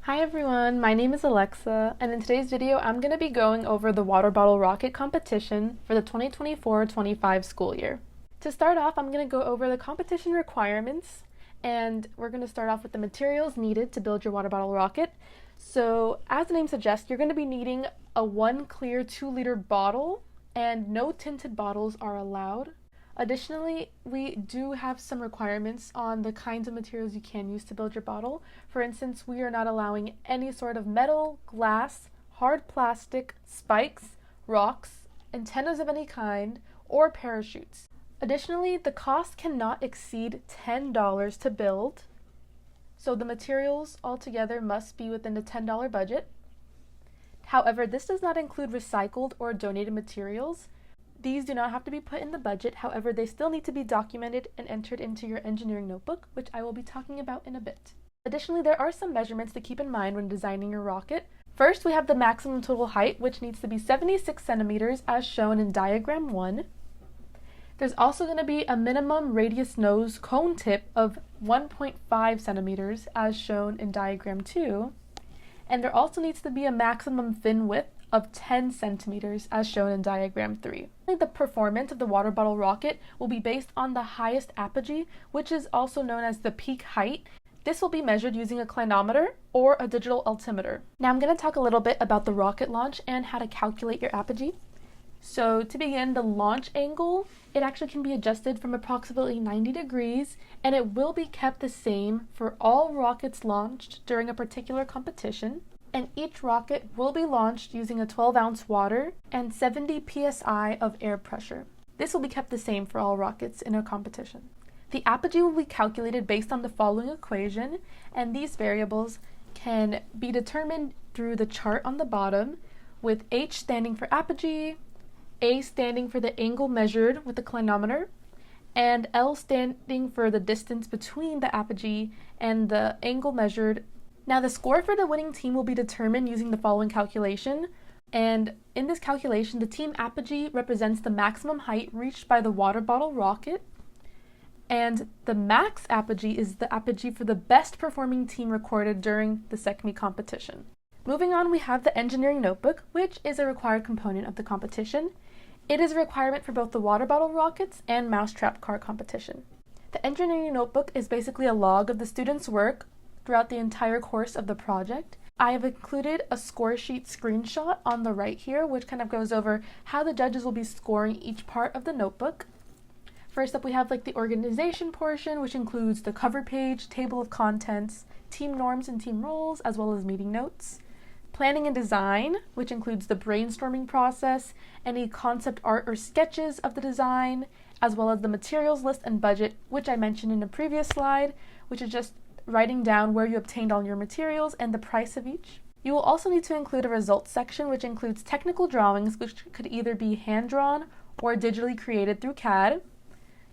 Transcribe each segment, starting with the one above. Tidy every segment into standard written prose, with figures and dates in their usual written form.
Hi everyone, my name is Alexa, and in today's video I'm going to be going over the water bottle rocket competition for the 2024-25 school year. To start off, I'm going to go over the competition requirements, and we're going to start off with the materials needed to build your water bottle rocket. So, as the name suggests, you're going to be needing a 1 clear 2-liter bottle, and no tinted bottles are allowed. Additionally, we do have some requirements on the kinds of materials you can use to build your bottle. For instance, we are not allowing any sort of metal, glass, hard plastic, spikes, rocks, antennas of any kind, or parachutes. Additionally, the cost cannot exceed $10 to build, so the materials altogether must be within the $10 budget. However, this does not include recycled or donated materials. These do not have to be put in the budget, however, they still need to be documented and entered into your engineering notebook, which I will be talking about in a bit. Additionally, there are some measurements to keep in mind when designing your rocket. First, we have the maximum total height, which needs to be 76 centimeters as shown in diagram 1. There's also going to be a minimum radius nose cone tip of 1.5 centimeters as shown in diagram 2. And there also needs to be a maximum fin width of 10 centimeters as shown in diagram 3. The performance of the water bottle rocket will be based on the highest apogee, which is also known as the peak height. This will be measured using a clinometer or a digital altimeter. Now I'm going to talk a little bit about the rocket launch and how to calculate your apogee. So to begin, the launch angle, it actually can be adjusted from approximately 90 degrees, and it will be kept the same for all rockets launched during a particular competition. And each rocket will be launched using a 12-ounce water and 70 psi of air pressure. This will be kept the same for all rockets in a competition. The apogee will be calculated based on the following equation, and these variables can be determined through the chart on the bottom, with H standing for apogee, A standing for the angle measured with the clinometer, and L standing for the distance between the apogee and the angle measured. Now the score for the winning team will be determined using the following calculation, and in this calculation the team apogee represents the maximum height reached by the water bottle rocket, and the max apogee is the apogee for the best performing team recorded during the SECME competition. Moving on, we have the engineering notebook, which is a required component of the competition. It is a requirement for both the water bottle rockets and mousetrap car competition. The engineering notebook is basically a log of the student's work throughout the entire course of the project. I have included a score sheet screenshot on the right here, which kind of goes over how the judges will be scoring each part of the notebook. First up, we have the organization portion, which includes the cover page, table of contents, team norms and team roles, as well as meeting notes. Planning and design, which includes the brainstorming process, any concept art or sketches of the design, as well as the materials list and budget, which I mentioned in a previous slide, which is just writing down where you obtained all your materials and the price of each. You will also need to include a results section, which includes technical drawings, which could either be hand-drawn or digitally created through CAD.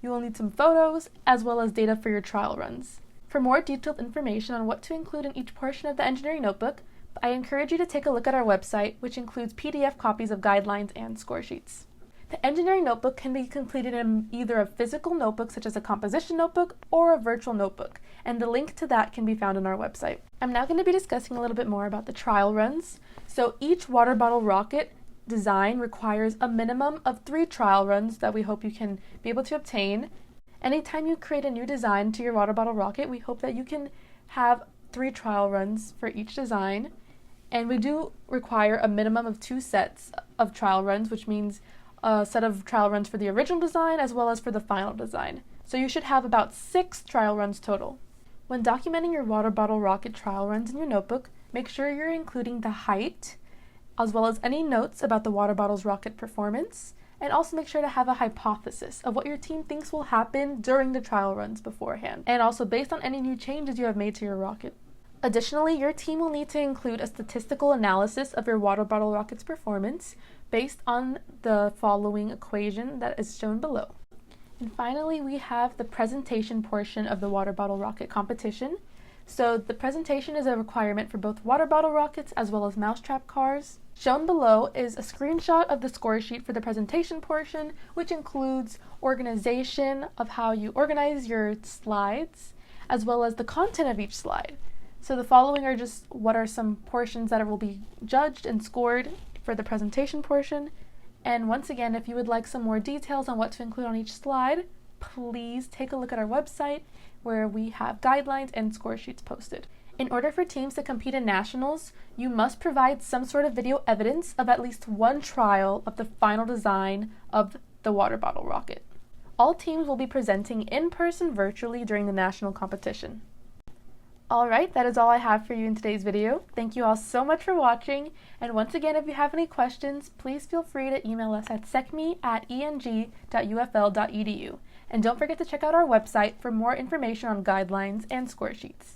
You will need some photos, as well as data for your trial runs. For more detailed information on what to include in each portion of the engineering notebook, I encourage you to take a look at our website, which includes PDF copies of guidelines and score sheets. The engineering notebook can be completed in either a physical notebook, such as a composition notebook, or a virtual notebook, and the link to that can be found on our website. I'm now going to be discussing a little bit more about the trial runs. So each water bottle rocket design requires a minimum of 3 trial runs that we hope you can be able to obtain. Anytime you create a new design to your water bottle rocket, we hope that you can have 3 trial runs for each design. And we do require a minimum of 2 sets of trial runs, which means a set of trial runs for the original design as well as for the final design. So you should have about 6 trial runs total. When documenting your water bottle rocket trial runs in your notebook, make sure you're including the height, as well as any notes about the water bottle's rocket performance, and also make sure to have a hypothesis of what your team thinks will happen during the trial runs beforehand, and also based on any new changes you have made to your rocket. Additionally, your team will need to include a statistical analysis of your water bottle rocket's performance based on the following equation that is shown below. And finally, we have the presentation portion of the water bottle rocket competition. So the presentation is a requirement for both water bottle rockets as well as mousetrap cars. Shown below is a screenshot of the score sheet for the presentation portion, which includes organization of how you organize your slides, as well as the content of each slide. So the following are just what are some portions that will be judged and scored for the presentation portion. And once again, if you would like some more details on what to include on each slide, please take a look at our website where we have guidelines and score sheets posted. In order for teams to compete in nationals, you must provide some sort of video evidence of at least one trial of the final design of the water bottle rocket. All teams will be presenting in person virtually during the national competition. Alright, that is all I have for you in today's video. Thank you all so much for watching, and once again, if you have any questions, please feel free to email us at secme@eng.ufl.edu. And don't forget to check out our website for more information on guidelines and score sheets.